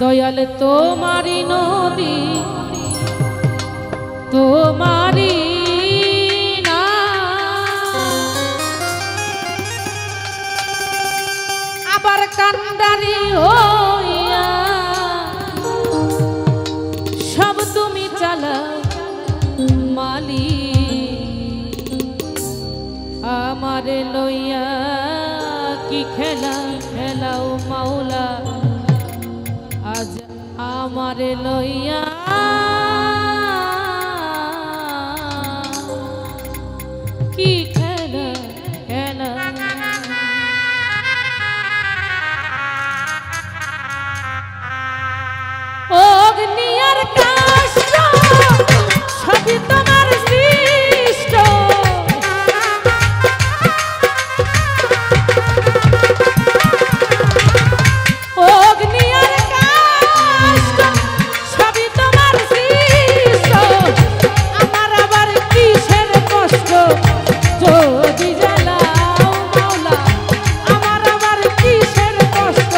দয়াল তোমারি নদী তোমারি না আবার কান্ডারি হইয়া সব তুমি চালা মালি আমারে লইয়া কি খেলা খেলাও মাওলা আজ আমারে লইয়া কি খেলা খেলা অগ্নি আর কাষ্ঠ সবই তোমার সৃষ্ট অগ্নি আর কাষ্ঠ সবই তোমার সৃষ্ট আমার আবার কিসের কষ্ট যদি জ্বালাও মাওলা আমার আবার কিসের কষ্ট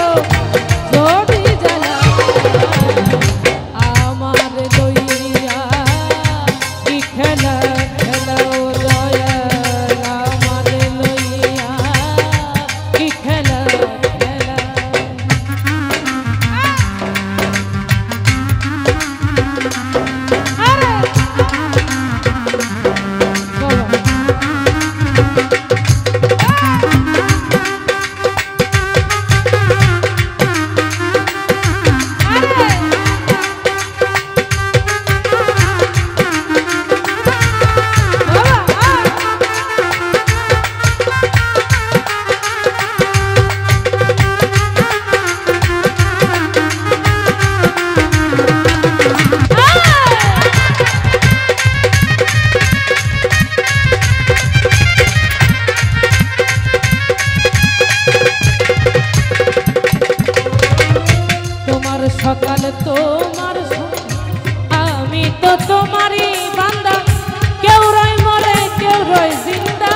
যদি জ্বালাও আমার লইয়া কি খেলা খেলাও দয়াল আমার লইয়া কি খেলা খেলা সকাল তোমার আমি তো তোমারই বান্দা কেউ রয় মরে কেউ রয় জিন্দা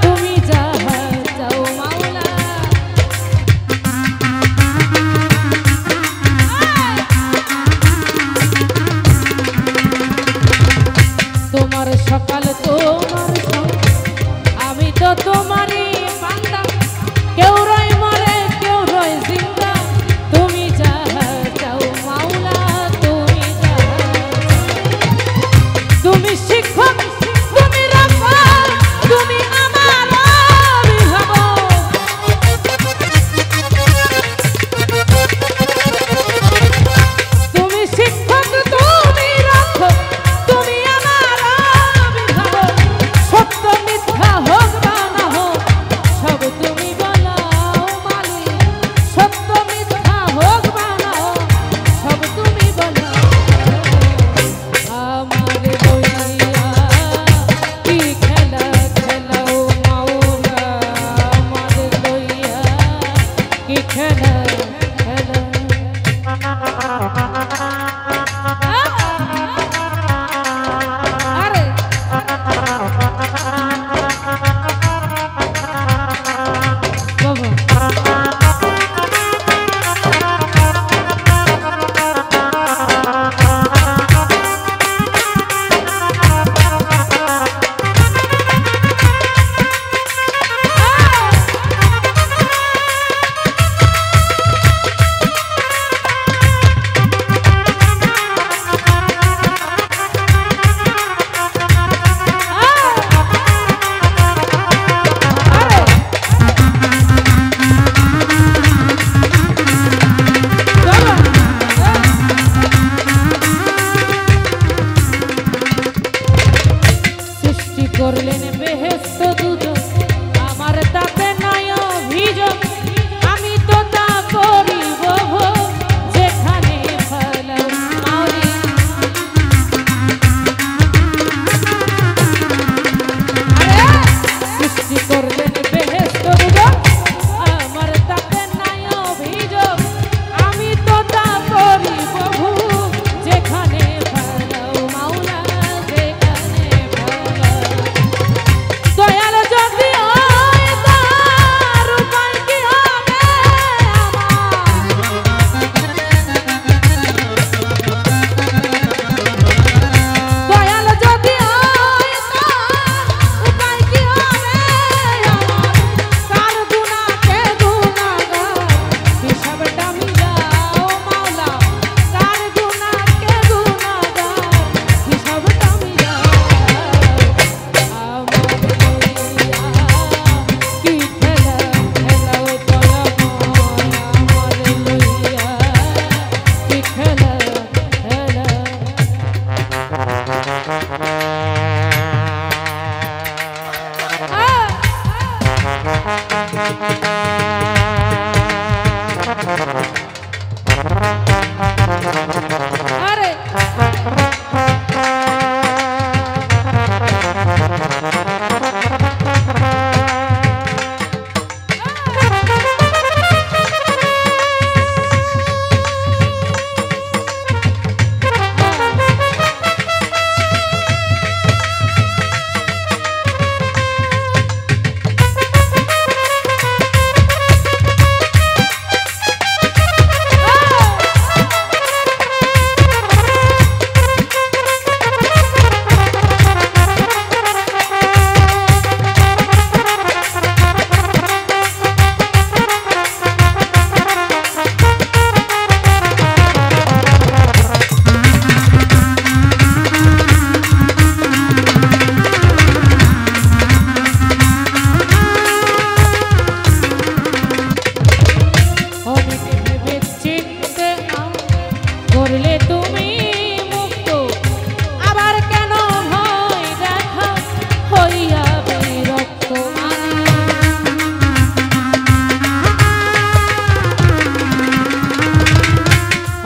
তুমি যাহা চাও মাওলা তোমার সকাল তোমার আমি তো তোমারই বান্দা কেউ রয় মরে কেউ রয় জিন্দা তুমি যাহা চাও মাওলা তুমি যাহা তুমি শিক্ষক তুমি রাখা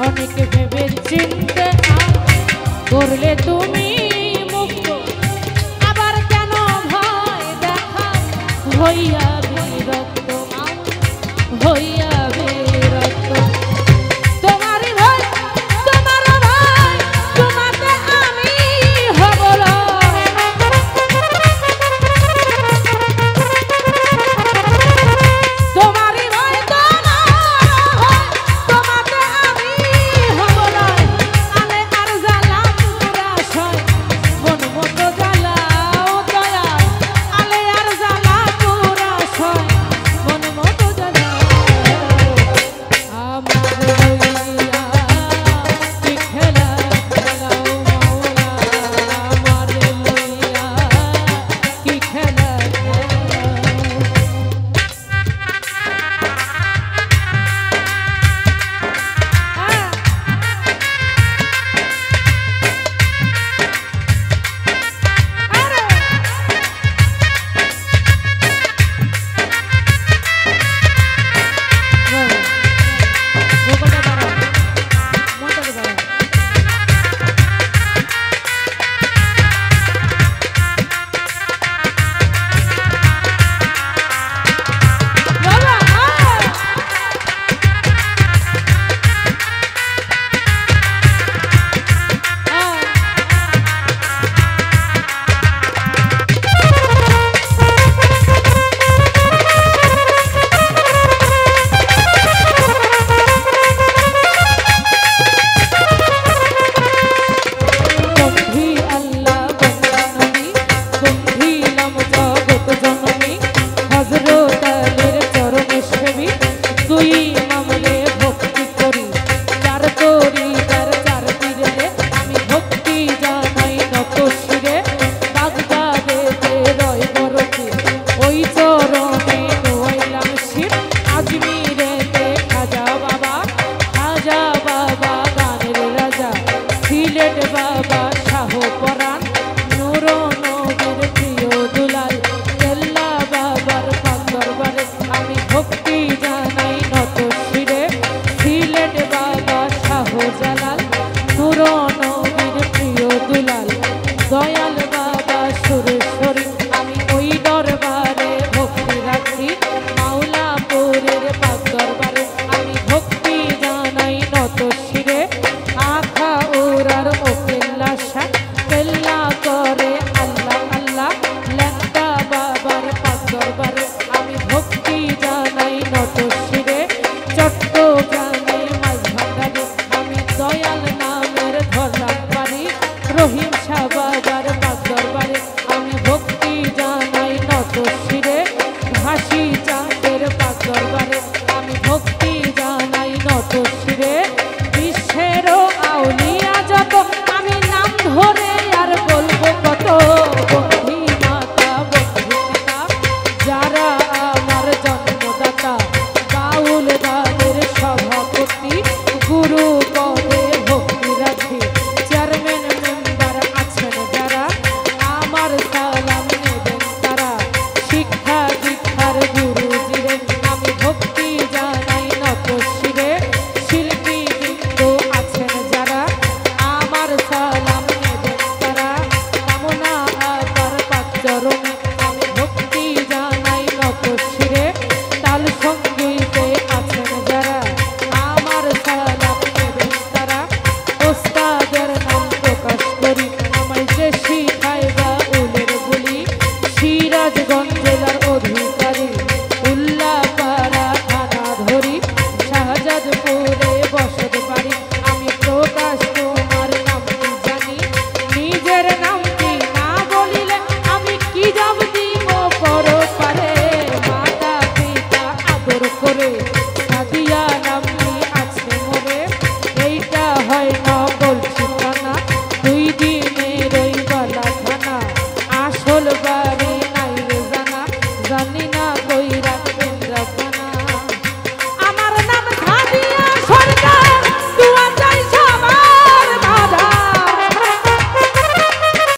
অনেকে ভেবে চিনতে করলে তুমি মুক্ত, আবার কেন ভয় দেখা হইয়া বিরক্ত, হইয়া বিরক্ত। তোমারই ভয়, তোমার ভয়, তোমাতে আমি হব লয়। তোমারই ভয়, তোমার ভয়, তোমাতে আমি হব লয়। আলে আর জ্বালাম পুরাশয়, মন মতো জ্বালাও দয়া। আলে আর জ্বালা পুরাশয়, মন মতো জ্বালাও। আমার লইয়া কি খেলা খেলাও মাওলা, আমার লইয়া কি খেলা খেলাও। বাবা শাহ পরাণ নূর নবীর প্রিয় দুলাল কেল্লা বাবার পাক দরবারে আমি ভক্তি জানাই নত শিরে। সিলেট বাবা শাহ জালাল নূর নবীর প্রিয় দুলাল দয়াল বাবা সুরেশ্বরী আমি ওই দরবারে ভক্তি রাখি। মাওলাপুরের পাক দরবারে আমি ভক্তি জানাই নত